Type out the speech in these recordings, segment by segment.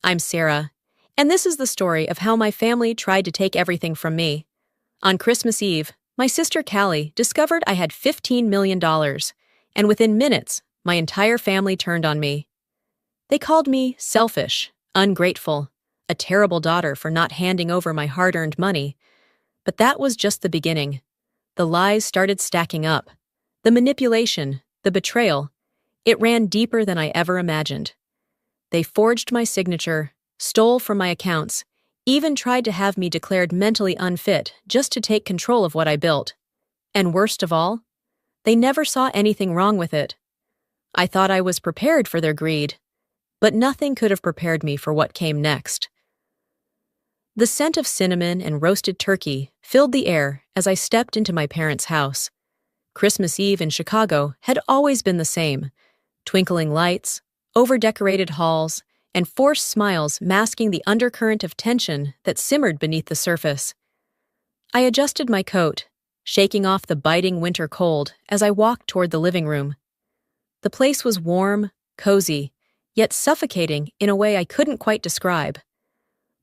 I'm Sarah, and this is the story of how my family tried to take everything from me. On Christmas Eve, my sister Callie discovered I had $15 million, and within minutes, my entire family turned on me. They called me selfish, ungrateful, a terrible daughter for not handing over my hard-earned money. But that was just the beginning. The lies started stacking up. The manipulation, the betrayal, it ran deeper than I ever imagined. They forged my signature, stole from my accounts, even tried to have me declared mentally unfit just to take control of what I built. And worst of all, they never saw anything wrong with it. I thought I was prepared for their greed, but nothing could have prepared me for what came next. The scent of cinnamon and roasted turkey filled the air as I stepped into my parents' house. Christmas Eve in Chicago had always been the same: twinkling lights, over-decorated halls, and forced smiles masking the undercurrent of tension that simmered beneath the surface. I adjusted my coat, shaking off the biting winter cold as I walked toward the living room. The place was warm, cozy, yet suffocating in a way I couldn't quite describe.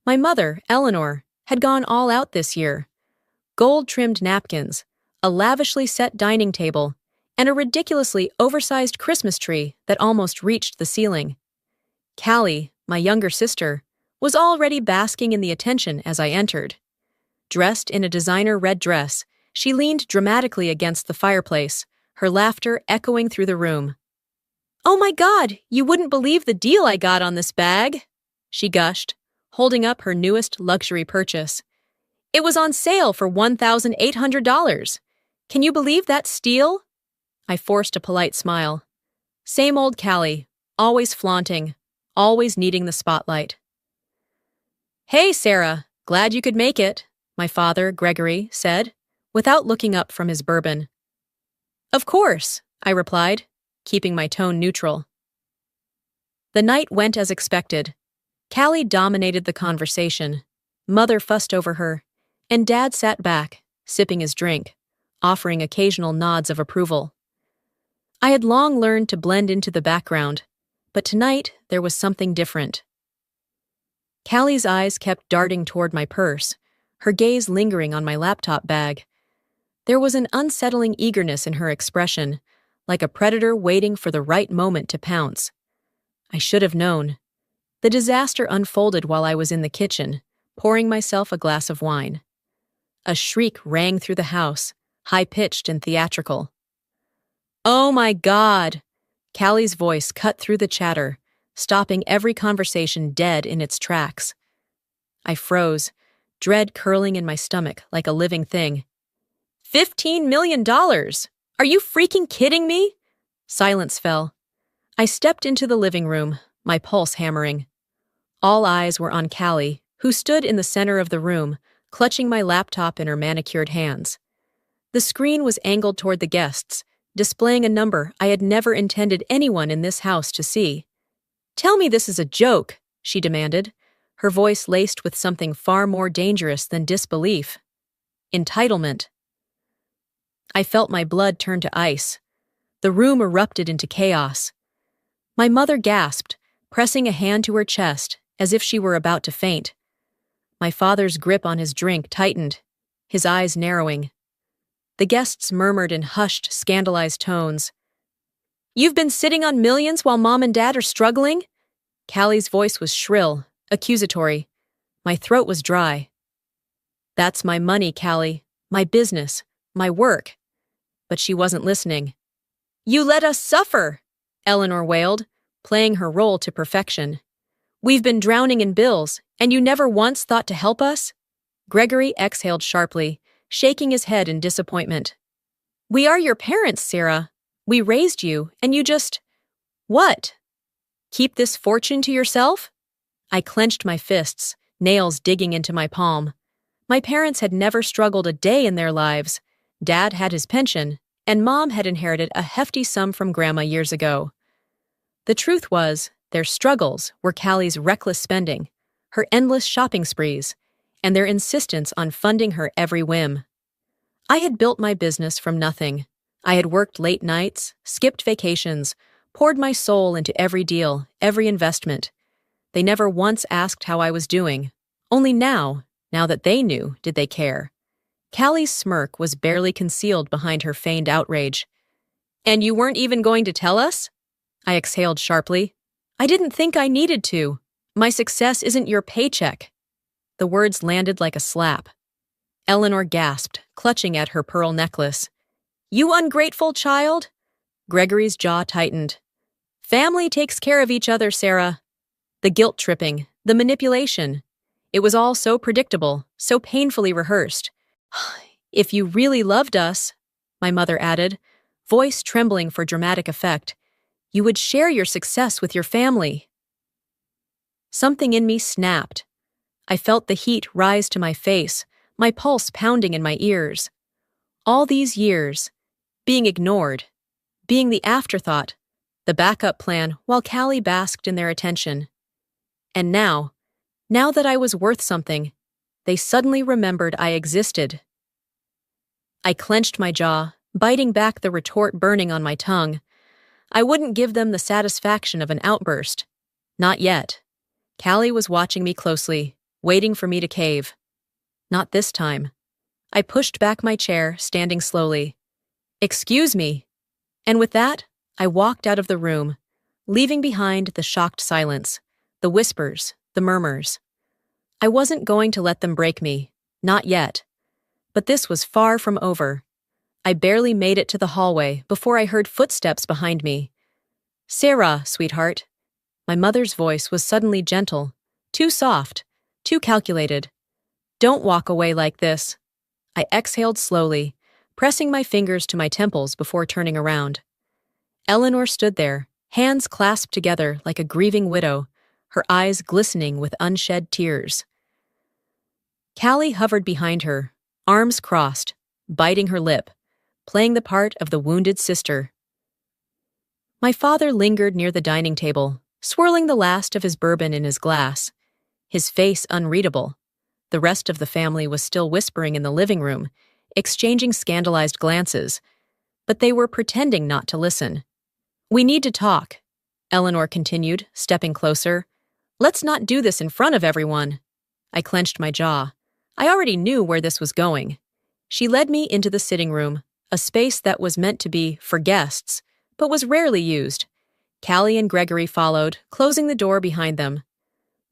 My mother, Eleanor, had gone all out this year. Gold-trimmed napkins, a lavishly set dining table, and a ridiculously oversized Christmas tree that almost reached the ceiling. Callie, my younger sister, was already basking in the attention as I entered. Dressed in a designer red dress, she leaned dramatically against the fireplace, her laughter echoing through the room. "Oh my God, you wouldn't believe the deal I got on this bag," she gushed, holding up her newest luxury purchase. "It was on sale for $1,800. Can you believe that steal?" I forced a polite smile. Same old Callie, always flaunting, always needing the spotlight. "Hey, Sarah, glad you could make it," my father, Gregory, said, without looking up from his bourbon. "Of course," I replied, keeping my tone neutral. The night went as expected. Callie dominated the conversation. Mother fussed over her, and Dad sat back, sipping his drink, offering occasional nods of approval. I had long learned to blend into the background, but tonight there was something different. Callie's eyes kept darting toward my purse, her gaze lingering on my laptop bag. There was an unsettling eagerness in her expression, like a predator waiting for the right moment to pounce. I should have known. The disaster unfolded while I was in the kitchen, pouring myself a glass of wine. A shriek rang through the house, high-pitched and theatrical. "Oh my God!" Callie's voice cut through the chatter, stopping every conversation dead in its tracks. I froze, dread curling in my stomach like a living thing. $15 million! Are you freaking kidding me? Silence fell. I stepped into the living room, my pulse hammering. All eyes were on Callie, who stood in the center of the room, clutching my laptop in her manicured hands. The screen was angled toward the guests, displaying a number I had never intended anyone in this house to see. "Tell me this is a joke," she demanded, her voice laced with something far more dangerous than disbelief. Entitlement. I felt my blood turn to ice. The room erupted into chaos. My mother gasped, pressing a hand to her chest as if she were about to faint. My father's grip on his drink tightened, his eyes narrowing. The guests murmured in hushed, scandalized tones. "You've been sitting on millions while Mom and Dad are struggling?" Callie's voice was shrill, accusatory. My throat was dry. "That's my money, Callie, my business, my work." But she wasn't listening. "You let us suffer," Eleanor wailed, playing her role to perfection. "We've been drowning in bills, and you never once thought to help us?" Gregory exhaled sharply, shaking his head in disappointment. "We are your parents, Sarah. We raised you, and you just... What? Keep this fortune to yourself?" I clenched my fists, nails digging into my palm. My parents had never struggled a day in their lives. Dad had his pension, and Mom had inherited a hefty sum from Grandma years ago. The truth was, their struggles were Callie's reckless spending, her endless shopping sprees, and their insistence on funding her every whim. I had built my business from nothing. I had worked late nights, skipped vacations, poured my soul into every deal, every investment. They never once asked how I was doing. Only now that they knew, did they care. Callie's smirk was barely concealed behind her feigned outrage. "And you weren't even going to tell us?" I exhaled sharply. "I didn't think I needed to. My success isn't your paycheck." The words landed like a slap. Eleanor gasped, clutching at her pearl necklace. "You ungrateful child?" Gregory's jaw tightened. "Family takes care of each other, Sarah." The guilt-tripping, the manipulation. It was all so predictable, so painfully rehearsed. "If you really loved us," my mother added, voice trembling for dramatic effect, "you would share your success with your family." Something in me snapped. I felt the heat rise to my face, my pulse pounding in my ears. All these years, being ignored, being the afterthought, the backup plan while Callie basked in their attention. And now that I was worth something, they suddenly remembered I existed. I clenched my jaw, biting back the retort burning on my tongue. I wouldn't give them the satisfaction of an outburst. Not yet. Callie was watching me closely, waiting for me to cave. Not this time. I pushed back my chair, standing slowly. "Excuse me." And with that, I walked out of the room, leaving behind the shocked silence, the whispers, the murmurs. I wasn't going to let them break me, not yet. But this was far from over. I barely made it to the hallway before I heard footsteps behind me. "Sarah, sweetheart." My mother's voice was suddenly gentle, too soft, too calculated. "Don't walk away like this." I exhaled slowly, pressing my fingers to my temples before turning around. Eleanor stood there, hands clasped together like a grieving widow, her eyes glistening with unshed tears. Callie hovered behind her, arms crossed, biting her lip, playing the part of the wounded sister. My father lingered near the dining table, swirling the last of his bourbon in his glass, his face unreadable. The rest of the family was still whispering in the living room, exchanging scandalized glances, but they were pretending not to listen. "We need to talk," Eleanor continued, stepping closer. "Let's not do this in front of everyone." I clenched my jaw. I already knew where this was going. She led me into the sitting room, a space that was meant to be for guests, but was rarely used. Callie and Gregory followed, closing the door behind them.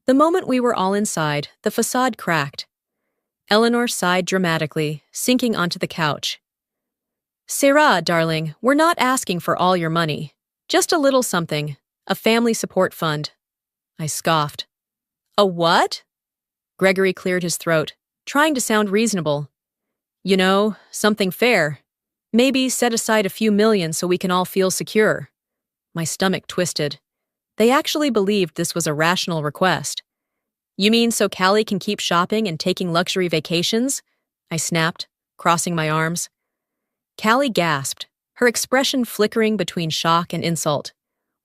The moment we were all inside, the facade cracked. Eleanor sighed dramatically, sinking onto the couch. "Sarah, darling, we're not asking for all your money. Just a little something, a family support fund." I scoffed. "A what?" Gregory cleared his throat, trying to sound reasonable. "You know, something fair. Maybe set aside a few million so we can all feel secure." My stomach twisted. They actually believed this was a rational request. "You mean so Callie can keep shopping and taking luxury vacations?" I snapped, crossing my arms. Callie gasped, her expression flickering between shock and insult.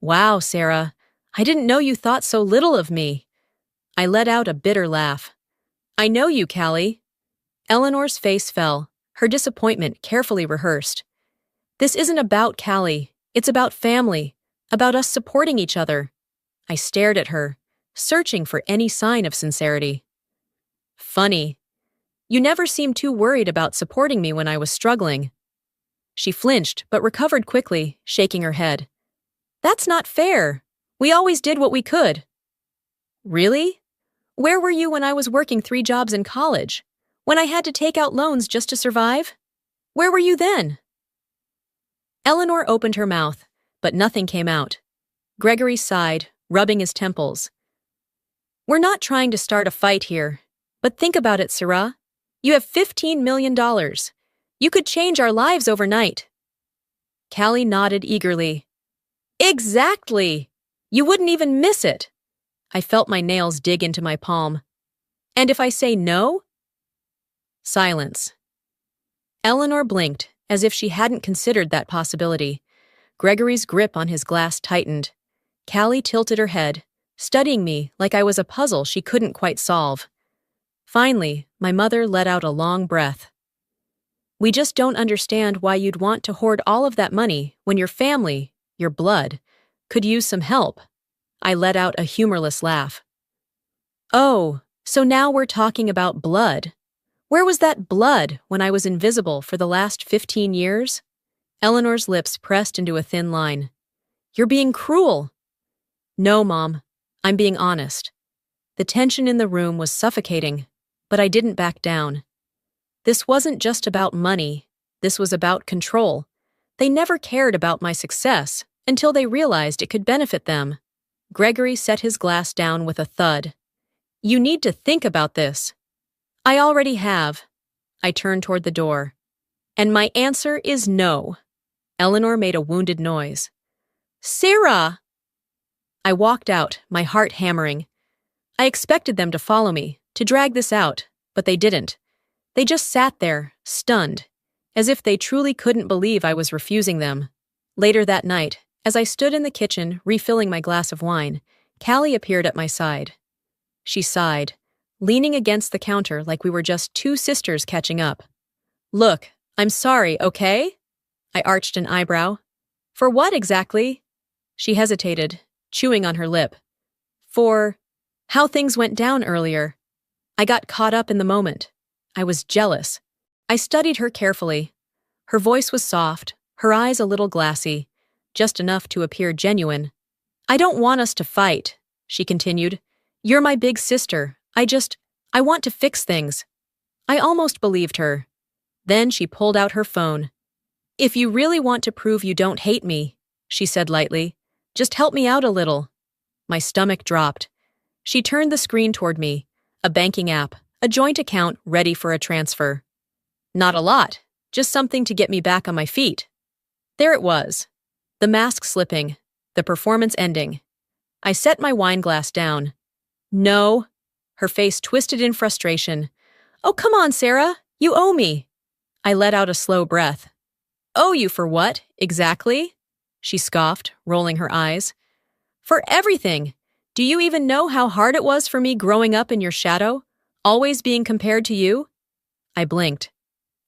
"Wow, Sarah, I didn't know you thought so little of me." I let out a bitter laugh. "I know you, Callie." Eleanor's face fell, her disappointment carefully rehearsed. "This isn't about Callie. It's about family, about us supporting each other." I stared at her, searching for any sign of sincerity. "Funny. You never seemed too worried about supporting me when I was struggling." She flinched, but recovered quickly, shaking her head. "That's not fair. We always did what we could." "Really? Where were you when I was working 3 jobs in college? When I had to take out loans just to survive? Where were you then?" Eleanor opened her mouth, but nothing came out. Gregory sighed, rubbing his temples. "We're not trying to start a fight here. But think about it, Sarah. You have $15 million. You could change our lives overnight." Callie nodded eagerly. "Exactly! You wouldn't even miss it." I felt my nails dig into my palm. "And if I say no?" Silence. Eleanor blinked, as if she hadn't considered that possibility. Gregory's grip on his glass tightened. Callie tilted her head, studying me like I was a puzzle she couldn't quite solve. Finally, my mother let out a long breath. "We just don't understand why you'd want to hoard all of that money when your family, your blood, could use some help." I let out a humorless laugh. Oh, so now we're talking about blood. Where was that blood when I was invisible for the last 15 years? Eleanor's lips pressed into a thin line. You're being cruel. No, Mom. I'm being honest. The tension in the room was suffocating, but I didn't back down. This wasn't just about money. This was about control. They never cared about my success until they realized it could benefit them. Gregory set his glass down with a thud. You need to think about this. I already have. I turned toward the door. And my answer is no. Eleanor made a wounded noise. Sarah! I walked out, my heart hammering. I expected them to follow me, to drag this out, but they didn't. They just sat there, stunned, as if they truly couldn't believe I was refusing them. Later that night, as I stood in the kitchen refilling my glass of wine, Callie appeared at my side. She sighed, leaning against the counter like we were just two sisters catching up. Look, I'm sorry, okay? I arched an eyebrow. For what exactly? She hesitated, chewing on her lip. For how things went down earlier. I got caught up in the moment. I was jealous. I studied her carefully. Her voice was soft, her eyes a little glassy, just enough to appear genuine. I don't want us to fight, she continued. You're my big sister. I want to fix things. I almost believed her. Then she pulled out her phone. If you really want to prove you don't hate me, she said lightly, just help me out a little. My stomach dropped. She turned the screen toward me, a banking app, a joint account ready for a transfer. Not a lot, just something to get me back on my feet. There it was, the mask slipping, the performance ending. I set my wine glass down. No. Her face twisted in frustration. Oh, come on, Sarah, you owe me. I let out a slow breath. Owe you for what, exactly? She scoffed, rolling her eyes. For everything. Do you even know how hard it was for me growing up in your shadow, always being compared to you? I blinked.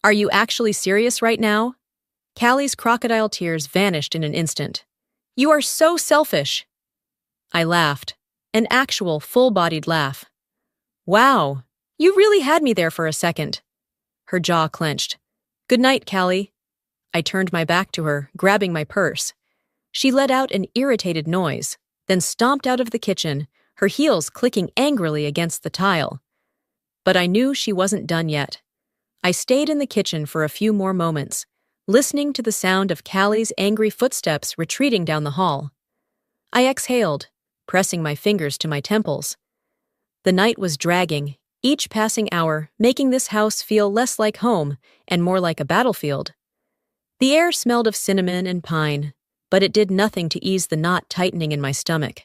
Are you actually serious right now? Callie's crocodile tears vanished in an instant. You are so selfish. I laughed, an actual full-bodied laugh. Wow, you really had me there for a second. Her jaw clenched. Good night, Callie. I turned my back to her, grabbing my purse. She let out an irritated noise, then stomped out of the kitchen, her heels clicking angrily against the tile. But I knew she wasn't done yet. I stayed in the kitchen for a few more moments, listening to the sound of Callie's angry footsteps retreating down the hall. I exhaled, pressing my fingers to my temples. The night was dragging, each passing hour making this house feel less like home and more like a battlefield. The air smelled of cinnamon and pine, but it did nothing to ease the knot tightening in my stomach.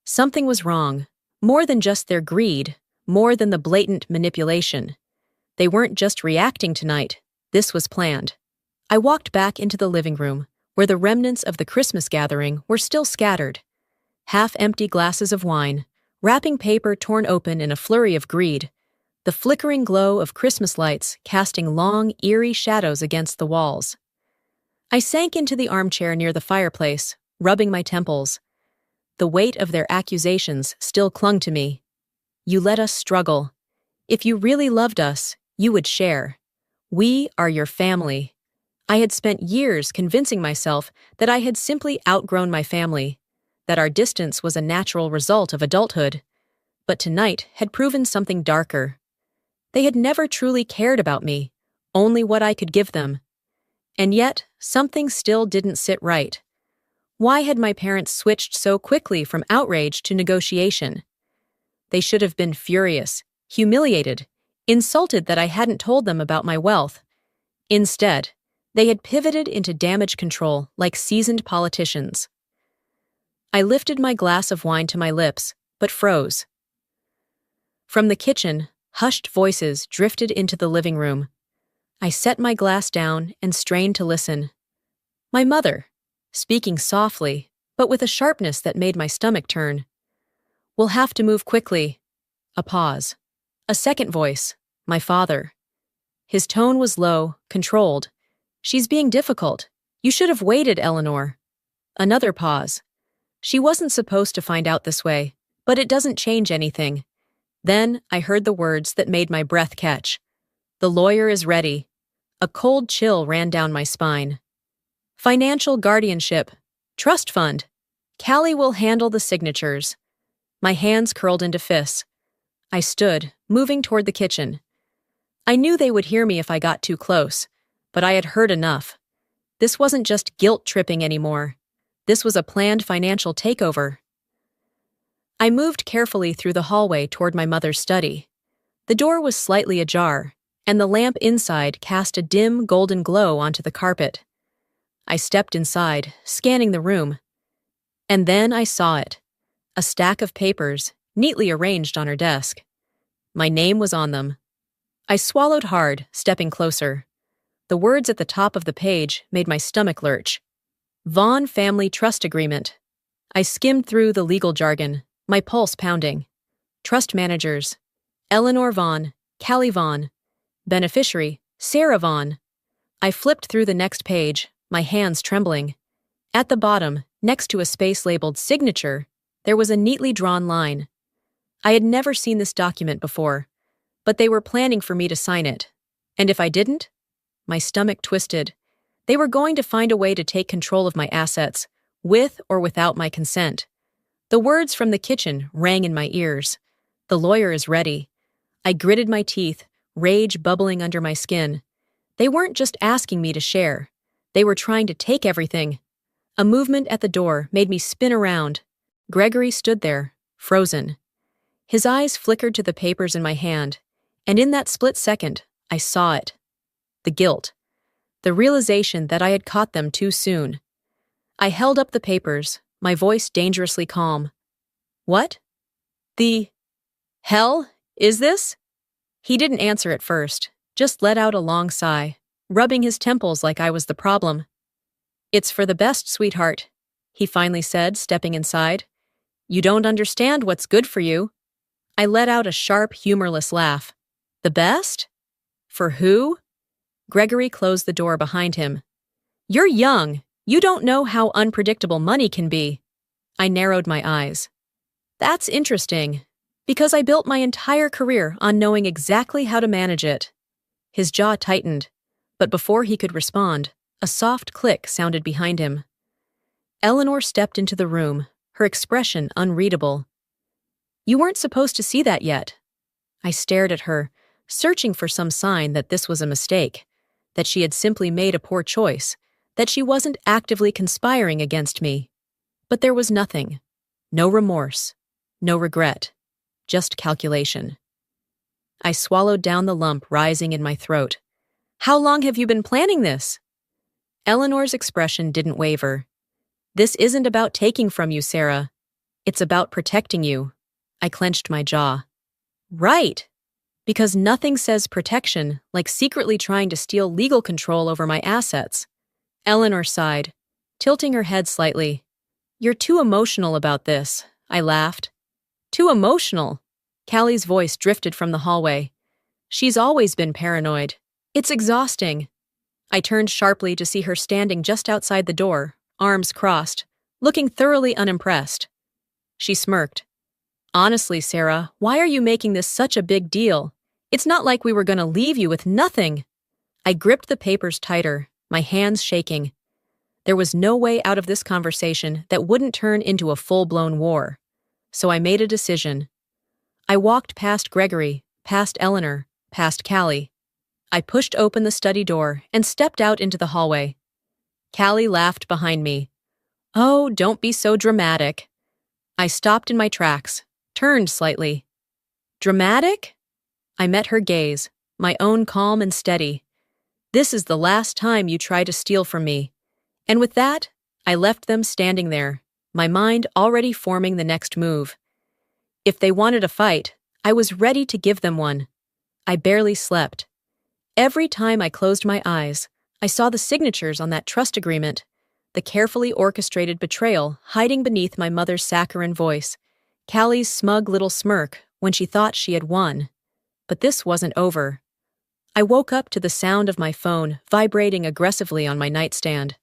Something was wrong, more than just their greed, more than the blatant manipulation. They weren't just reacting tonight, this was planned. I walked back into the living room, where the remnants of the Christmas gathering were still scattered. Half-empty glasses of wine, wrapping paper torn open in a flurry of greed, the flickering glow of Christmas lights casting long, eerie shadows against the walls. I sank into the armchair near the fireplace, rubbing my temples. The weight of their accusations still clung to me. You let us struggle. If you really loved us, you would share. We are your family. I had spent years convincing myself that I had simply outgrown my family, that our distance was a natural result of adulthood. But tonight had proven something darker. They had never truly cared about me, only what I could give them. And yet, something still didn't sit right. Why had my parents switched so quickly from outrage to negotiation? They should have been furious, humiliated, insulted that I hadn't told them about my wealth. Instead, they had pivoted into damage control like seasoned politicians. I lifted my glass of wine to my lips, but froze. From the kitchen, hushed voices drifted into the living room. I set my glass down and strained to listen. My mother, speaking softly, but with a sharpness that made my stomach turn. We'll have to move quickly. A pause. A second voice, my father. His tone was low, controlled. She's being difficult. You should have waited, Eleanor. Another pause. She wasn't supposed to find out this way, but it doesn't change anything. Then I heard the words that made my breath catch. The lawyer is ready. A cold chill ran down my spine. Financial guardianship. Trust fund. Callie will handle the signatures. My hands curled into fists. I stood, moving toward the kitchen. I knew they would hear me if I got too close, but I had heard enough. This wasn't just guilt-tripping anymore. This was a planned financial takeover. I moved carefully through the hallway toward my mother's study. The door was slightly ajar, and the lamp inside cast a dim golden glow onto the carpet. I stepped inside, scanning the room. And then I saw it. A stack of papers, neatly arranged on her desk. My name was on them. I swallowed hard, stepping closer. The words at the top of the page made my stomach lurch. Vaughn Family Trust Agreement. I skimmed through the legal jargon, my pulse pounding. Trust managers. Eleanor Vaughn, Callie Vaughn. Beneficiary, Sarah Vaughn. I flipped through the next page, my hands trembling. At the bottom, next to a space labeled signature, there was a neatly drawn line. I had never seen this document before, but they were planning for me to sign it. And if I didn't? My stomach twisted. They were going to find a way to take control of my assets, with or without my consent. The words from the kitchen rang in my ears. The lawyer is ready. I gritted my teeth, rage bubbling under my skin. They weren't just asking me to share. They were trying to take everything. A movement at the door made me spin around. Gregory stood there, frozen. His eyes flickered to the papers in my hand, and in that split second, I saw it. The guilt. The realization that I had caught them too soon. I held up the papers, my voice dangerously calm. What? The hell is this? He didn't answer at first, just let out a long sigh, rubbing his temples like I was the problem. It's for the best, sweetheart, he finally said, stepping inside. You don't understand what's good for you. I let out a sharp, humorless laugh. The best? For who? Gregory closed the door behind him. You're young. You don't know how unpredictable money can be. I narrowed my eyes. That's interesting, because I built my entire career on knowing exactly how to manage it. His jaw tightened, but before he could respond, a soft click sounded behind him. Eleanor stepped into the room, her expression unreadable. You weren't supposed to see that yet. I stared at her, searching for some sign that this was a mistake, that she had simply made a poor choice, that she wasn't actively conspiring against me. But there was nothing. No remorse. No regret. Just calculation. I swallowed down the lump rising in my throat. How long have you been planning this? Eleanor's expression didn't waver. This isn't about taking from you, Sarah. It's about protecting you. I clenched my jaw. Right. Because nothing says protection like secretly trying to steal legal control over my assets. Eleanor sighed, tilting her head slightly. You're too emotional about this, I laughed. Too emotional? Callie's voice drifted from the hallway. She's always been paranoid. It's exhausting. I turned sharply to see her standing just outside the door, arms crossed, looking thoroughly unimpressed. She smirked. Honestly, Sarah, why are you making this such a big deal? It's not like we were going to leave you with nothing. I gripped the papers tighter, my hands shaking. There was no way out of this conversation that wouldn't turn into a full-blown war. So I made a decision. I walked past Gregory, past Eleanor, past Callie. I pushed open the study door and stepped out into the hallway. Callie laughed behind me. Oh, don't be so dramatic. I stopped in my tracks, turned slightly. Dramatic? I met her gaze, my own calm and steady. This is the last time you try to steal from me. And with that, I left them standing there, my mind already forming the next move. If they wanted a fight, I was ready to give them one. I barely slept. Every time I closed my eyes, I saw the signatures on that trust agreement, the carefully orchestrated betrayal hiding beneath my mother's saccharine voice, Callie's smug little smirk when she thought she had won. But this wasn't over. I woke up to the sound of my phone vibrating aggressively on my nightstand.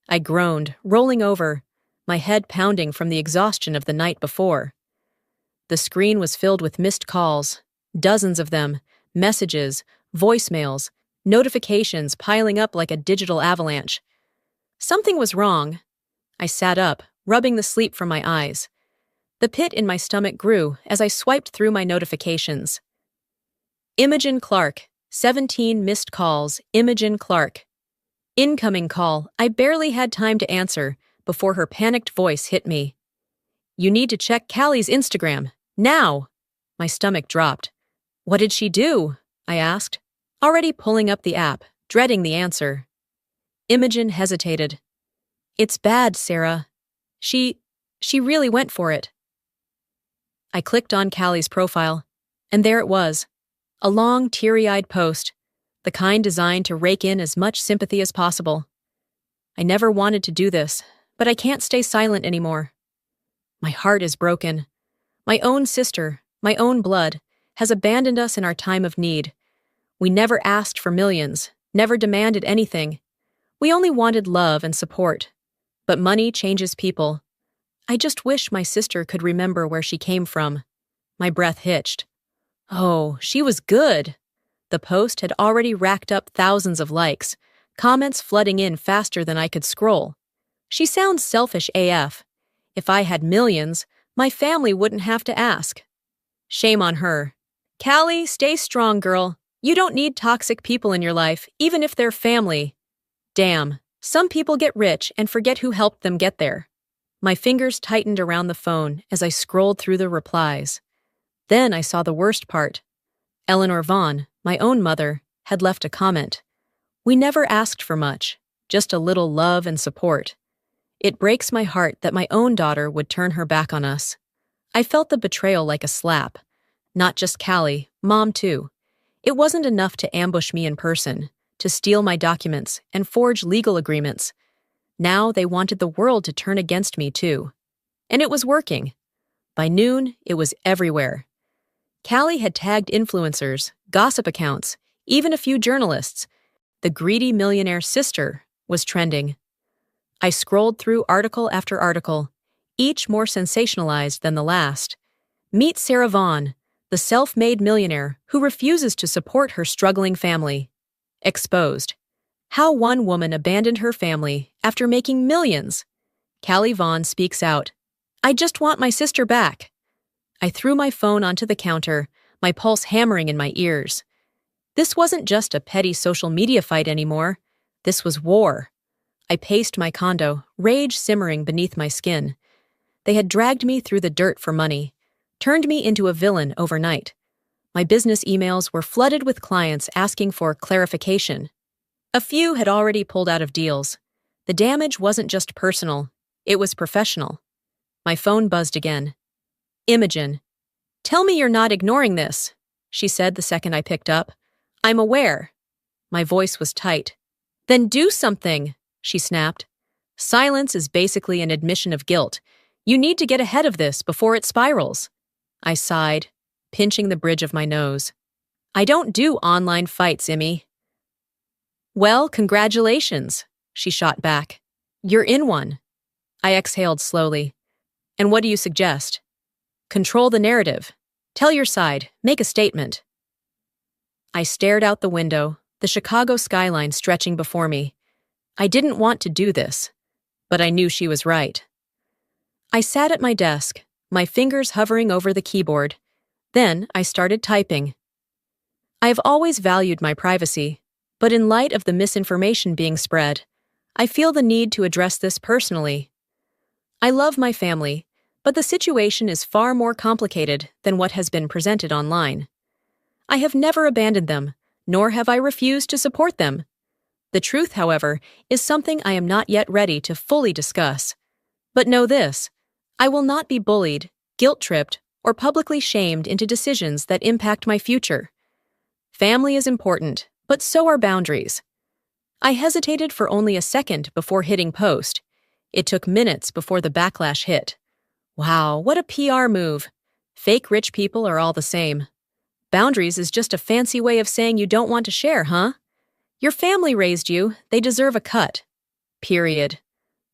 I groaned, rolling over, my head pounding from the exhaustion of the night before. The screen was filled with missed calls, dozens of them, messages, voicemails, notifications piling up like a digital avalanche. Something was wrong. I sat up, rubbing the sleep from my eyes. The pit in my stomach grew as I swiped through my notifications. Imogen Clark, 17 missed calls, Imogen Clark. Incoming call. I barely had time to answer before her panicked voice hit me. You need to check Callie's Instagram, now! My stomach dropped. What did she do? I asked, already pulling up the app, dreading the answer. Imogen hesitated. It's bad, Sarah. She really went for it. I clicked on Callie's profile, and there it was. A long, teary-eyed post, the kind designed to rake in as much sympathy as possible. I never wanted to do this, but I can't stay silent anymore. My heart is broken. My own sister, my own blood, has abandoned us in our time of need. We never asked for millions, never demanded anything. We only wanted love and support. But money changes people. I just wish my sister could remember where she came from. My breath hitched. Oh, she was good. The post had already racked up thousands of likes, comments flooding in faster than I could scroll. She sounds selfish AF. If I had millions, my family wouldn't have to ask. Shame on her. Callie, stay strong, girl. You don't need toxic people in your life, even if they're family. Damn, some people get rich and forget who helped them get there. My fingers tightened around the phone as I scrolled through the replies. Then I saw the worst part. Eleanor Vaughn, my own mother, had left a comment. We never asked for much, just a little love and support. It breaks my heart that my own daughter would turn her back on us. I felt the betrayal like a slap. Not just Callie, Mom too. It wasn't enough to ambush me in person, to steal my documents and forge legal agreements. Now they wanted the world to turn against me too. And it was working. By noon, it was everywhere. Callie had tagged influencers, gossip accounts, even a few journalists. The greedy millionaire sister was trending. I scrolled through article after article, each more sensationalized than the last. Meet Sarah Vaughn, the self-made millionaire who refuses to support her struggling family. Exposed. How one woman abandoned her family after making millions. Callie Vaughn speaks out. I just want my sister back. I threw my phone onto the counter, my pulse hammering in my ears. This wasn't just a petty social media fight anymore. This was war. I paced my condo, rage simmering beneath my skin. They had dragged me through the dirt for money, turned me into a villain overnight. My business emails were flooded with clients asking for clarification. A few had already pulled out of deals. The damage wasn't just personal, it was professional. My phone buzzed again. Imogen. Tell me you're not ignoring this, she said the second I picked up. I'm aware. My voice was tight. Then do something, she snapped. Silence is basically an admission of guilt. You need to get ahead of this before it spirals. I sighed, pinching the bridge of my nose. I don't do online fights, Immy. Well, congratulations, she shot back. You're in one. I exhaled slowly. And what do you suggest? Control the narrative. Tell your side. Make a statement. I stared out the window, the Chicago skyline stretching before me. I didn't want to do this, but I knew she was right. I sat at my desk, my fingers hovering over the keyboard. Then I started typing. I have always valued my privacy, but in light of the misinformation being spread, I feel the need to address this personally. I love my family, but the situation is far more complicated than what has been presented online. I have never abandoned them, nor have I refused to support them. The truth, however, is something I am not yet ready to fully discuss. But know this, I will not be bullied, guilt-tripped, or publicly shamed into decisions that impact my future. Family is important, but so are boundaries. I hesitated for only a second before hitting post. It took minutes before the backlash hit. Wow, what a PR move. Fake rich people are all the same. Boundaries is just a fancy way of saying you don't want to share, huh? Your family raised you, they deserve a cut. Period.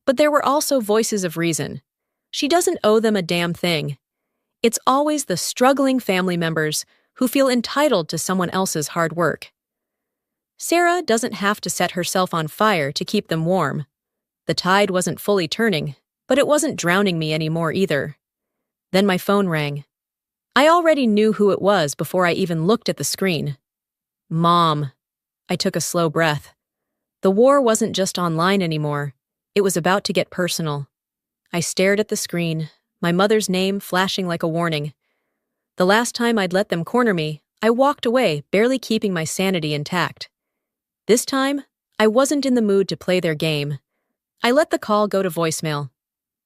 But there were also voices of reason. She doesn't owe them a damn thing. It's always the struggling family members who feel entitled to someone else's hard work. Sarah doesn't have to set herself on fire to keep them warm. The tide wasn't fully turning, but it wasn't drowning me anymore either. Then my phone rang. I already knew who it was before I even looked at the screen. Mom. I took a slow breath. The war wasn't just online anymore. It was about to get personal. I stared at the screen, my mother's name flashing like a warning. The last time I'd let them corner me, I walked away, barely keeping my sanity intact. This time, I wasn't in the mood to play their game. I let the call go to voicemail.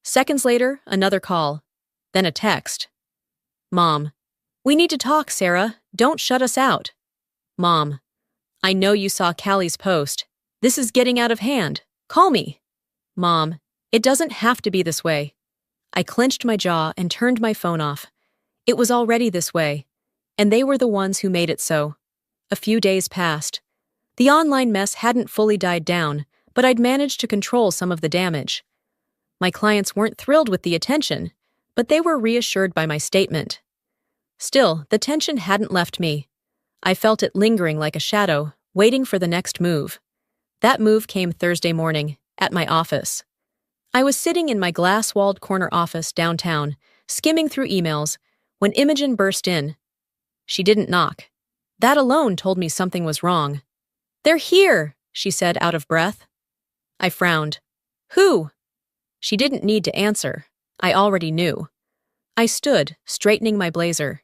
Seconds later, another call. Then a text. Mom. We need to talk, Sarah. Don't shut us out. Mom. I know you saw Callie's post. This is getting out of hand. Call me. Mom. It doesn't have to be this way. I clenched my jaw and turned my phone off. It was already this way, and they were the ones who made it so. A few days passed. The online mess hadn't fully died down, but I'd managed to control some of the damage. My clients weren't thrilled with the attention, but they were reassured by my statement. Still, the tension hadn't left me. I felt it lingering like a shadow, waiting for the next move. That move came Thursday morning, at my office. I was sitting in my glass-walled corner office downtown, skimming through emails, when Imogen burst in. She didn't knock. That alone told me something was wrong. They're here, she said out of breath. I frowned. Who? She didn't need to answer. I already knew. I stood, straightening my blazer.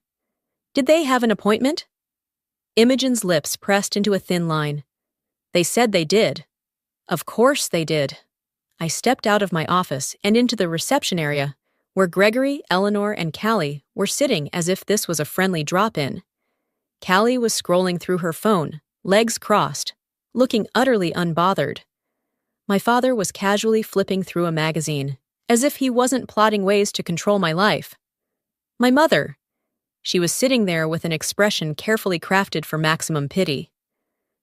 Did they have an appointment? Imogen's lips pressed into a thin line. They said they did. Of course they did. I stepped out of my office and into the reception area, where Gregory, Eleanor, and Callie were sitting as if this was a friendly drop-in. Callie was scrolling through her phone, legs crossed, looking utterly unbothered. My father was casually flipping through a magazine, as if he wasn't plotting ways to control my life. My mother. She was sitting there with an expression carefully crafted for maximum pity.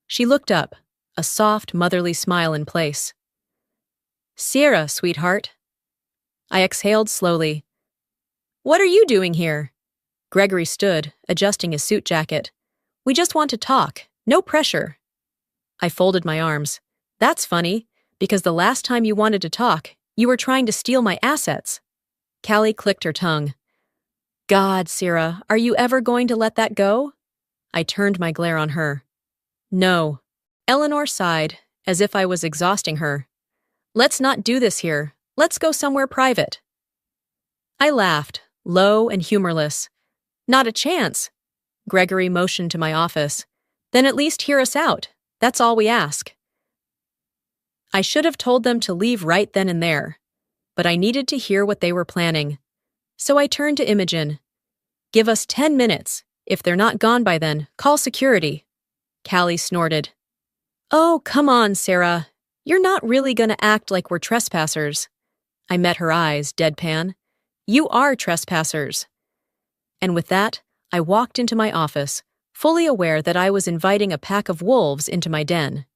She looked up, a soft, motherly smile in place. Sierra, sweetheart. I exhaled slowly. What are you doing here? Gregory stood, adjusting his suit jacket. We just want to talk. No pressure. I folded my arms. That's funny, because the last time you wanted to talk, you were trying to steal my assets. Callie clicked her tongue. God, Sierra, are you ever going to let that go? I turned my glare on her. No. Eleanor sighed, as if I was exhausting her. Let's not do this here. Let's go somewhere private. I laughed, low and humorless. Not a chance. Gregory motioned to my office. Then at least hear us out. That's all we ask. I should have told them to leave right then and there, but I needed to hear what they were planning. So I turned to Imogen. Give us 10 minutes. If they're not gone by then, call security. Callie snorted. Oh, come on, Sarah. You're not really gonna act like we're trespassers. I met her eyes, deadpan. You are trespassers. And with that, I walked into my office, fully aware that I was inviting a pack of wolves into my den.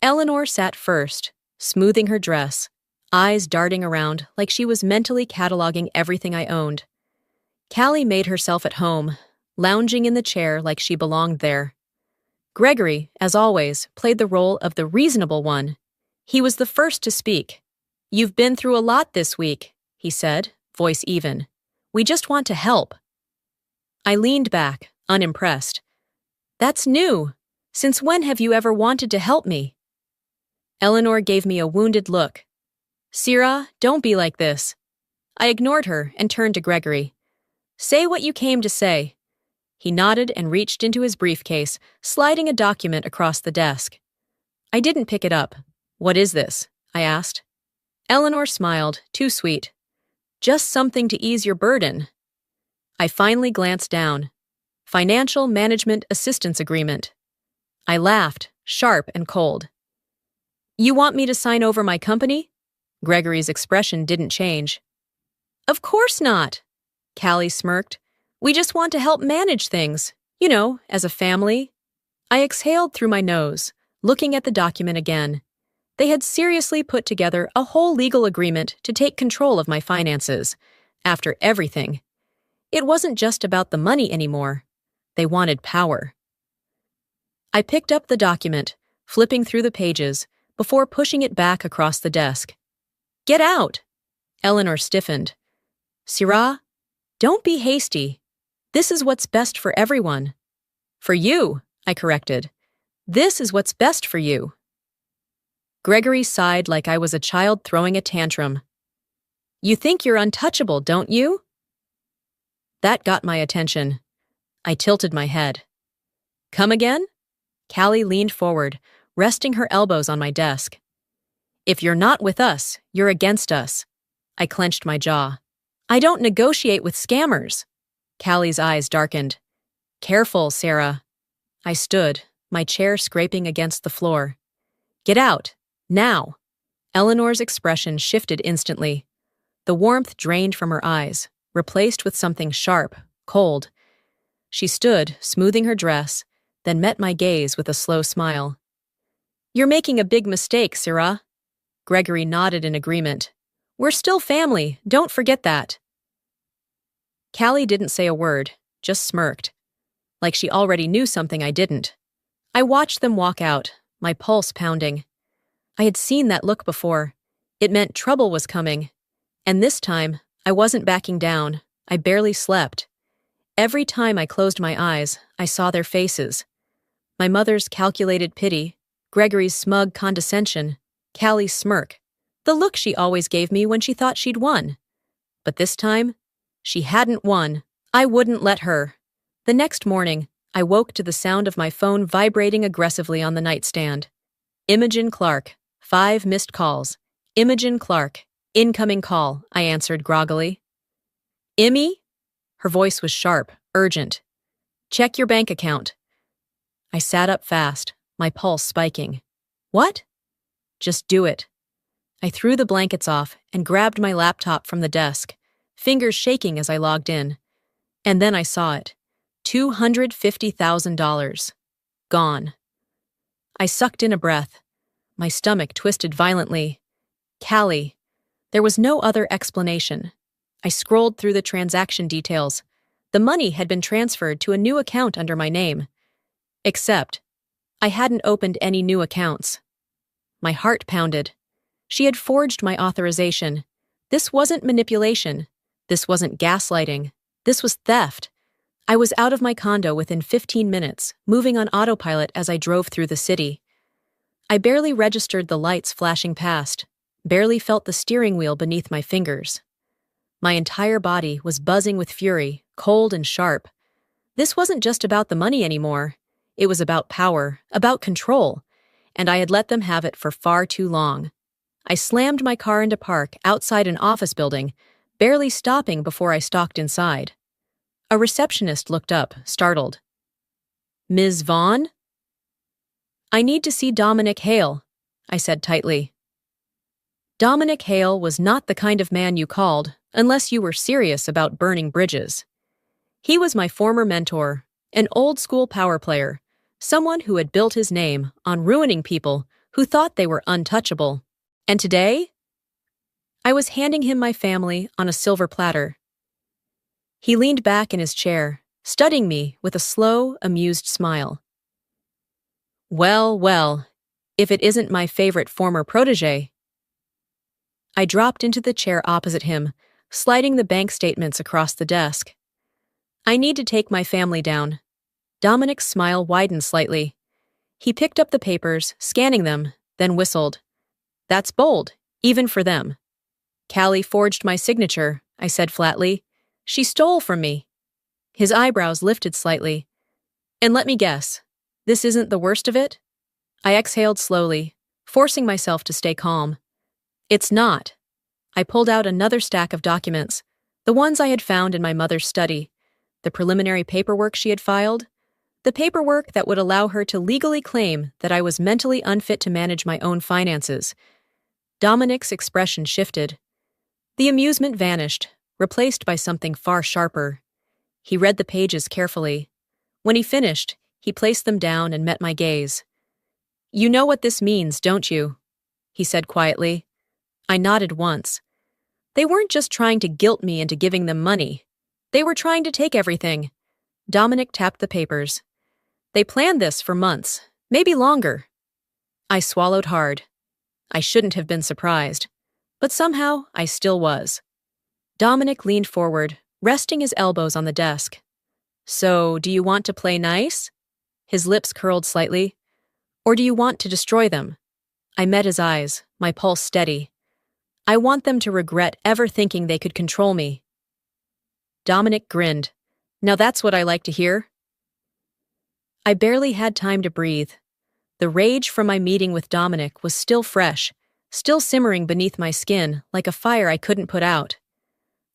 Eleanor sat first, smoothing her dress, eyes darting around like she was mentally cataloging everything I owned. Callie made herself at home, lounging in the chair like she belonged there. Gregory, as always, played the role of the reasonable one. He was the first to speak. You've been through a lot this week, he said, voice even. We just want to help. I leaned back, unimpressed. That's new. Since when have you ever wanted to help me? Eleanor gave me a wounded look. Sierra, don't be like this. I ignored her and turned to Gregory. Say what you came to say. He nodded and reached into his briefcase, sliding a document across the desk. I didn't pick it up. What is this? I asked. Eleanor smiled, too sweet. Just something to ease your burden. I finally glanced down. Financial Management Assistance Agreement. I laughed, sharp and cold. You want me to sign over my company? Gregory's expression didn't change. Of course not. Callie smirked. We just want to help manage things, you know, as a family. I exhaled through my nose, looking at the document again. They had seriously put together a whole legal agreement to take control of my finances. After everything, It wasn't just about the money anymore. They wanted power. I picked up the document, flipping through the pages, before pushing it back across the desk. Get out! Eleanor stiffened. Syrah, don't be hasty. This is what's best for everyone. For you, I corrected. This is what's best for you. Gregory sighed like I was a child throwing a tantrum. You think you're untouchable, don't you? That got my attention. I tilted my head. Come again? Callie leaned forward, resting her elbows on my desk. If you're not with us, you're against us. I clenched my jaw. I don't negotiate with scammers. Callie's eyes darkened. Careful, Sarah. I stood, my chair scraping against the floor. Get out, now. Eleanor's expression shifted instantly. The warmth drained from her eyes, replaced with something sharp, cold. She stood, smoothing her dress, then met my gaze with a slow smile. You're making a big mistake, Syrah. Gregory nodded in agreement. We're still family, don't forget that. Callie didn't say a word, just smirked. Like she already knew something I didn't. I watched them walk out, my pulse pounding. I had seen that look before. It meant trouble was coming. And this time, I wasn't backing down. I barely slept. Every time I closed my eyes, I saw their faces. My mother's calculated pity, Gregory's smug condescension, Callie's smirk, the look she always gave me when she thought she'd won. But this time, she hadn't won. I wouldn't let her. The next morning, I woke to the sound of my phone vibrating aggressively on the nightstand. Imogen Clark, 5 missed calls. Imogen Clark, incoming call, I answered groggily. Immy? Her voice was sharp, urgent. Check your bank account. I sat up fast, my pulse spiking. What? Just do it. I threw the blankets off and grabbed my laptop from the desk, fingers shaking as I logged in. And then I saw it. $250,000. Gone. I sucked in a breath. My stomach twisted violently. Callie. There was no other explanation. I scrolled through the transaction details. The money had been transferred to a new account under my name. Except, I hadn't opened any new accounts. My heart pounded. She had forged my authorization. This wasn't manipulation. This wasn't gaslighting. This was theft. I was out of my condo within 15 minutes, moving on autopilot as I drove through the city. I barely registered the lights flashing past, barely felt the steering wheel beneath my fingers. My entire body was buzzing with fury, cold and sharp. This wasn't just about the money anymore. It was about power, about control, and I had let them have it for far too long. I slammed my car into park outside an office building, barely stopping before I stalked inside. A receptionist looked up, startled. Ms. Vaughn? I need to see Dominic Hale, I said tightly. Dominic Hale was not the kind of man you called unless you were serious about burning bridges. He was my former mentor, an old-school power player, someone who had built his name on ruining people who thought they were untouchable. And today? I was handing him my family on a silver platter. He leaned back in his chair, studying me with a slow, amused smile. Well, well, if it isn't my favorite former protégé. I dropped into the chair opposite him, sliding the bank statements across the desk. I need to take my family down. Dominic's smile widened slightly. He picked up the papers, scanning them, then whistled. That's bold, even for them. Callie forged my signature, I said flatly. She stole from me. His eyebrows lifted slightly. And let me guess, this isn't the worst of it? I exhaled slowly, forcing myself to stay calm. It's not. I pulled out another stack of documents, the ones I had found in my mother's study, the preliminary paperwork she had filed, the paperwork that would allow her to legally claim that I was mentally unfit to manage my own finances. Dominic's expression shifted. The amusement vanished, replaced by something far sharper. He read the pages carefully. When he finished, he placed them down and met my gaze. You know what this means, don't you? He said quietly. I nodded once. They weren't just trying to guilt me into giving them money. They were trying to take everything. Dominic tapped the papers. They planned this for months, maybe longer. I swallowed hard. I shouldn't have been surprised, but somehow I still was. Dominic leaned forward, resting his elbows on the desk. So, do you want to play nice? His lips curled slightly. Or do you want to destroy them? I met his eyes, my pulse steady. I want them to regret ever thinking they could control me. Dominic grinned. Now that's what I like to hear. I barely had time to breathe. The rage from my meeting with Dominic was still fresh, still simmering beneath my skin like a fire I couldn't put out.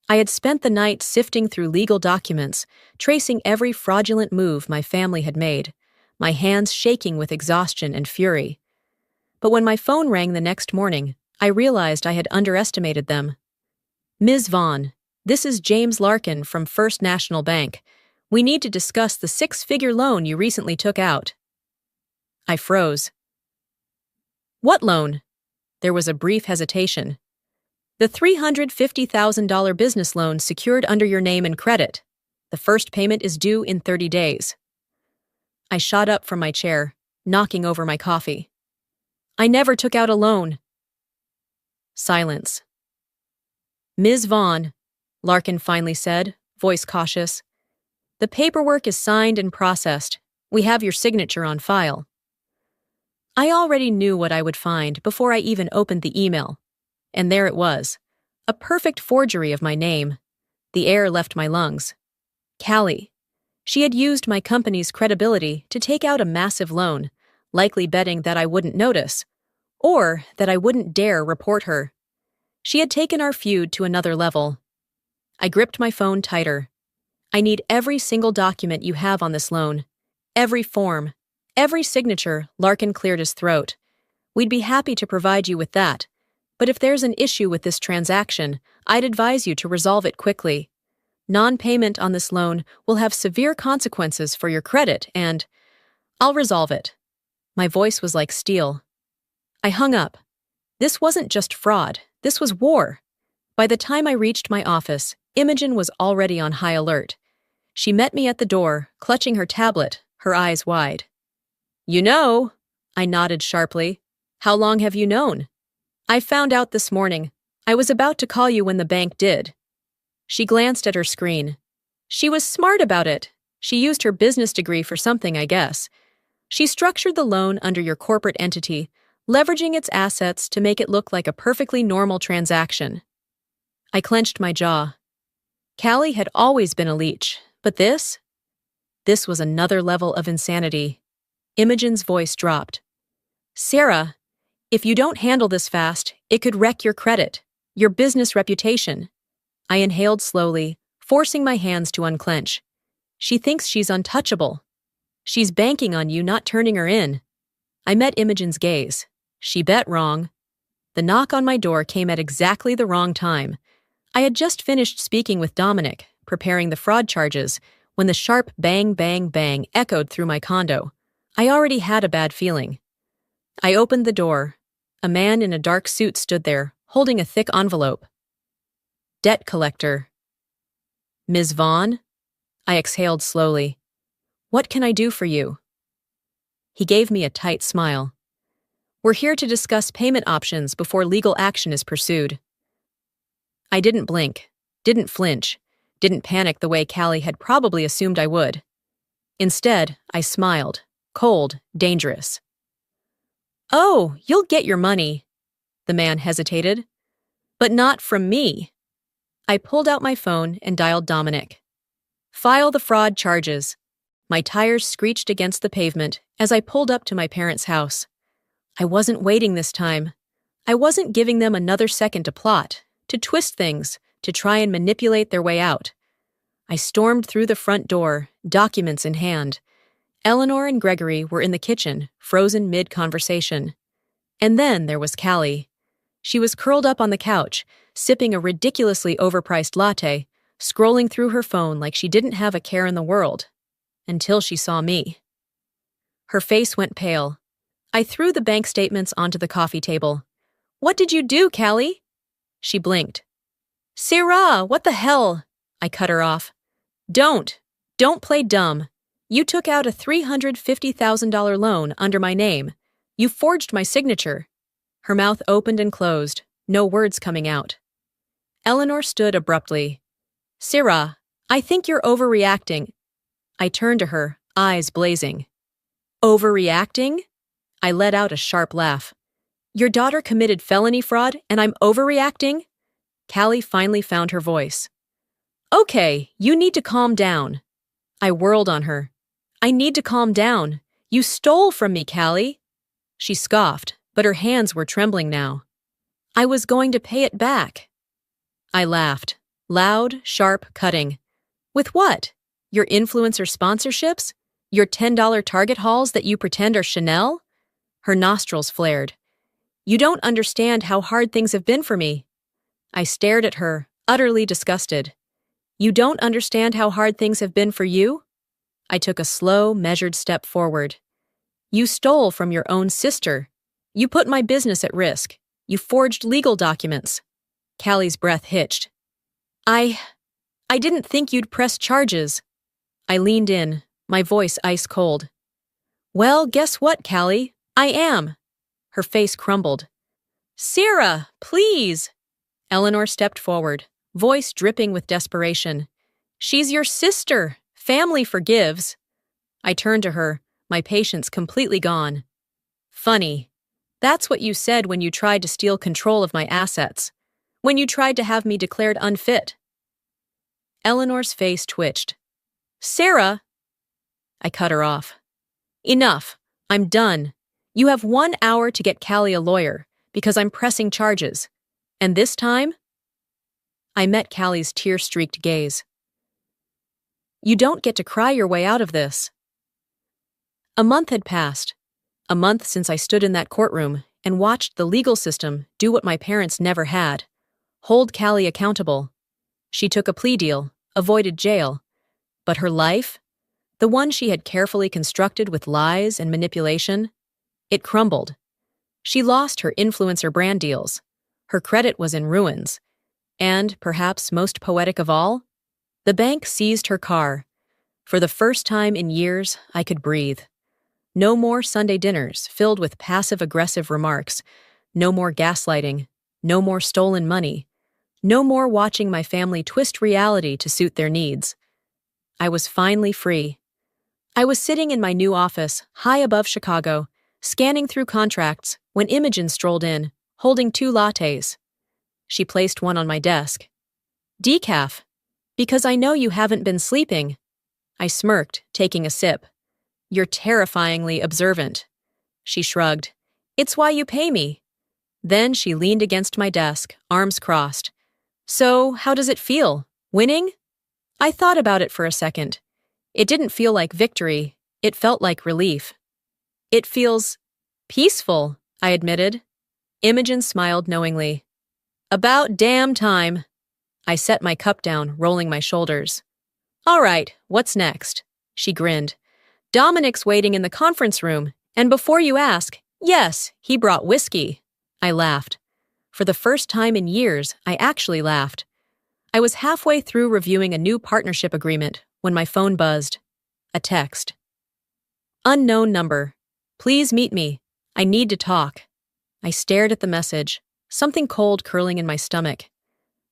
I had spent the night sifting through legal documents, tracing every fraudulent move my family had made, my hands shaking with exhaustion and fury. But when my phone rang the next morning, I realized I had underestimated them. Ms. Vaughn, this is James Larkin from First National Bank. We need to discuss the 6-figure loan you recently took out. I froze. What loan? There was a brief hesitation. The $350,000 business loan secured under your name and credit. The first payment is due in 30 days. I shot up from my chair, knocking over my coffee. I never took out a loan. Silence. Ms. Vaughn, Larkin finally said, voice cautious. The paperwork is signed and processed. We have your signature on file. I already knew what I would find before I even opened the email. And there it was, a perfect forgery of my name. The air left my lungs. Callie. She had used my company's credibility to take out a massive loan, likely betting that I wouldn't notice, or that I wouldn't dare report her. She had taken our feud to another level. I gripped my phone tighter. I need every single document you have on this loan. Every form, every signature. Larkin cleared his throat. We'd be happy to provide you with that. But if there's an issue with this transaction, I'd advise you to resolve it quickly. Non-payment on this loan will have severe consequences for your credit and I'll resolve it. My voice was like steel. I hung up. This wasn't just fraud. This was war. By the time I reached my office, Imogen was already on high alert. She met me at the door, clutching her tablet, her eyes wide. You know, I nodded sharply. How long have you known? I found out this morning. I was about to call you when the bank did. She glanced at her screen. She was smart about it. She used her business degree for something, I guess. She structured the loan under your corporate entity, leveraging its assets to make it look like a perfectly normal transaction. I clenched my jaw. Callie had always been a leech, but this was another level of insanity. Imogen's voice dropped. Sarah, if you don't handle this fast, it could wreck your credit, your business reputation. I inhaled slowly, forcing my hands to unclench. She thinks she's untouchable. She's banking on you not turning her in. I met Imogen's gaze. She bet wrong. The knock on my door came at exactly the wrong time. I had just finished speaking with Dominic, preparing the fraud charges, when the sharp bang, bang, bang echoed through my condo. I already had a bad feeling. I opened the door. A man in a dark suit stood there, holding a thick envelope. Debt collector. Ms. Vaughn? I exhaled slowly. What can I do for you? He gave me a tight smile. We're here to discuss payment options before legal action is pursued. I didn't blink, didn't flinch, didn't panic the way Callie had probably assumed I would. Instead, I smiled, cold, dangerous. Oh, you'll get your money. The man hesitated. But not from me. I pulled out my phone and dialed Dominic. File the fraud charges. My tires screeched against the pavement as I pulled up to my parents' house. I wasn't waiting this time. I wasn't giving them another second to plot, to twist things, to try and manipulate their way out. I stormed through the front door, documents in hand. Eleanor and Gregory were in the kitchen, frozen mid-conversation. And then there was Callie. She was curled up on the couch, sipping a ridiculously overpriced latte, scrolling through her phone like she didn't have a care in the world. Until she saw me. Her face went pale. I threw the bank statements onto the coffee table. What did you do, Callie? She blinked. Sarah, what the hell? I cut her off. Don't. Don't play dumb. You took out a $350,000 loan under my name. You forged my signature. Her mouth opened and closed, no words coming out. Eleanor stood abruptly. Sarah, I think you're overreacting. I turned to her, eyes blazing. Overreacting? I let out a sharp laugh. Your daughter committed felony fraud and I'm overreacting? Callie finally found her voice. Okay, you need to calm down. I whirled on her. I need to calm down. You stole from me, Callie. She scoffed, but her hands were trembling now. I was going to pay it back. I laughed, loud, sharp, cutting. With what? Your influencer sponsorships? Your $10 Target hauls that you pretend are Chanel? Her nostrils flared. You don't understand how hard things have been for me. I stared at her, utterly disgusted. You don't understand how hard things have been for you? I took a slow, measured step forward. You stole from your own sister. You put my business at risk. You forged legal documents. Callie's breath hitched. I didn't think you'd press charges. I leaned in, my voice ice cold. Well, guess what, Callie? I am. Her face crumbled. Sarah, please. Eleanor stepped forward, voice dripping with desperation. She's your sister. Family forgives. I turned to her, my patience completely gone. Funny. That's what you said when you tried to steal control of my assets. When you tried to have me declared unfit. Eleanor's face twitched. Sarah! I cut her off. Enough. I'm done. You have 1 hour to get Callie a lawyer, because I'm pressing charges. And this time? I met Callie's tear-streaked gaze. You don't get to cry your way out of this. A month had passed. A month since I stood in that courtroom and watched the legal system do what my parents never had. Hold Callie accountable. She took a plea deal, avoided jail. But her life, the one she had carefully constructed with lies and manipulation, it crumbled. She lost her influencer brand deals. Her credit was in ruins. And, perhaps most poetic of all, the bank seized her car. For the first time in years, I could breathe. No more Sunday dinners filled with passive-aggressive remarks. No more gaslighting. No more stolen money. No more watching my family twist reality to suit their needs. I was finally free. I was sitting in my new office, high above Chicago, scanning through contracts, when Imogen strolled in, holding 2 lattes. She placed one on my desk. Decaf. Because I know you haven't been sleeping. I smirked, taking a sip. You're terrifyingly observant. She shrugged. It's why you pay me. Then she leaned against my desk, arms crossed. So, how does it feel? Winning? I thought about it for a second. It didn't feel like victory. It felt like relief. It feels peaceful, I admitted. Imogen smiled knowingly. About damn time. I set my cup down, rolling my shoulders. All right, what's next? She grinned. Dominic's waiting in the conference room, and before you ask, yes, he brought whiskey. I laughed. For the first time in years, I actually laughed. I was halfway through reviewing a new partnership agreement when my phone buzzed. A text. Unknown number. Please meet me. I need to talk. I stared at the message, something cold curling in my stomach.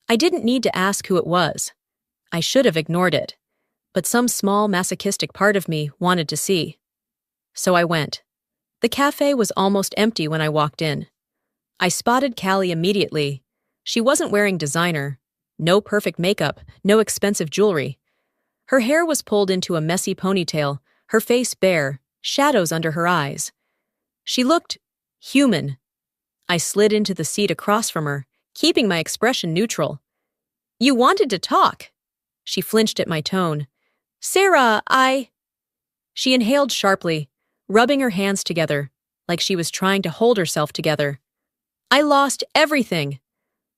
I didn't need to ask who it was. I should have ignored it, but some small masochistic part of me wanted to see. So I went. The cafe was almost empty when I walked in. I spotted Callie immediately. She wasn't wearing designer. No perfect makeup, no expensive jewelry. Her hair was pulled into a messy ponytail, her face bare, shadows under her eyes. She looked human. I slid into the seat across from her, keeping my expression neutral. You wanted to talk. She flinched at my tone. Sarah, She inhaled sharply, rubbing her hands together, like she was trying to hold herself together. I lost everything.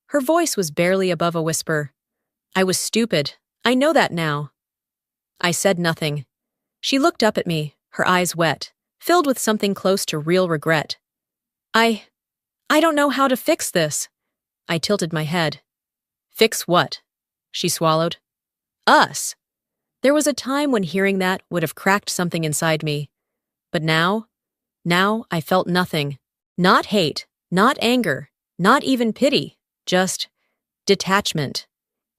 Her voice was barely above a whisper. I was stupid. I know that now. I said nothing. She looked up at me, her eyes wet, filled with something close to real regret. I don't know how to fix this. I tilted my head. Fix what? She swallowed. Us. There was a time when hearing that would have cracked something inside me. But now I felt nothing. Not hate, not anger, not even pity, just detachment.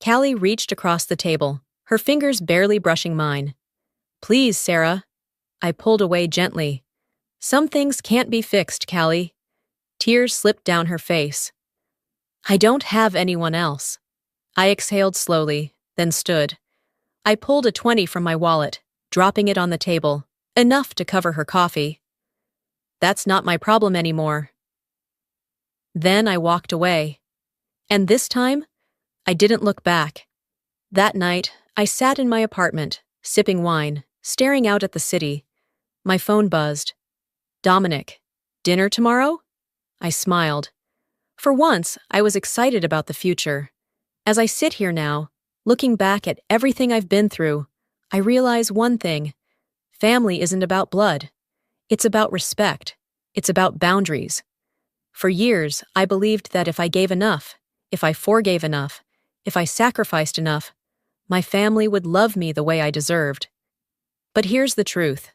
Callie reached across the table, her fingers barely brushing mine. Please, Sarah. I pulled away gently. Some things can't be fixed, Callie. Tears slipped down her face. I don't have anyone else. I exhaled slowly, then stood. I pulled a 20 from my wallet, dropping it on the table, enough to cover her coffee. That's not my problem anymore. Then I walked away. And this time, I didn't look back. That night, I sat in my apartment, sipping wine, staring out at the city. My phone buzzed. Dominic, dinner tomorrow? I smiled. For once, I was excited about the future. As I sit here now, looking back at everything I've been through, I realize one thing. Family isn't about blood. It's about respect. It's about boundaries. For years, I believed that if I gave enough, if I forgave enough, if I sacrificed enough, my family would love me the way I deserved. But here's the truth.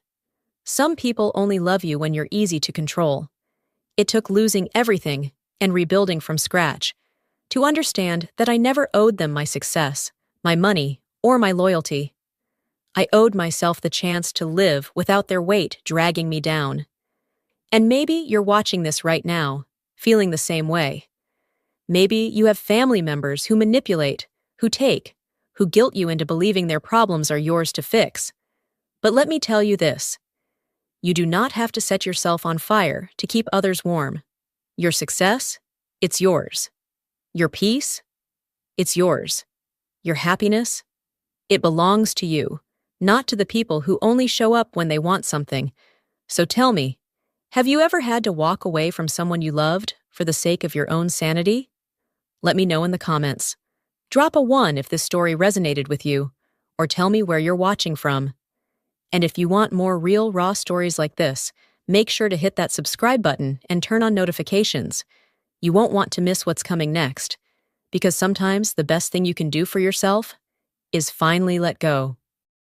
Some people only love you when you're easy to control. It took losing everything and rebuilding from scratch to understand that I never owed them my success, my money, or my loyalty. I owed myself the chance to live without their weight dragging me down. And maybe you're watching this right now, feeling the same way. Maybe you have family members who manipulate, who guilt you into believing their problems are yours to fix. But let me tell you this. You do not have to set yourself on fire to keep others warm. Your success, it's yours. Your peace, it's yours. Your happiness, it belongs to you, not to the people who only show up when they want something. So tell me, have you ever had to walk away from someone you loved for the sake of your own sanity? Let me know in the comments. Drop a 1 if this story resonated with you, or tell me where you're watching from. And if you want more real, raw stories like this, make sure to hit that subscribe button and turn on notifications. You won't want to miss what's coming next, because sometimes the best thing you can do for yourself is finally let go.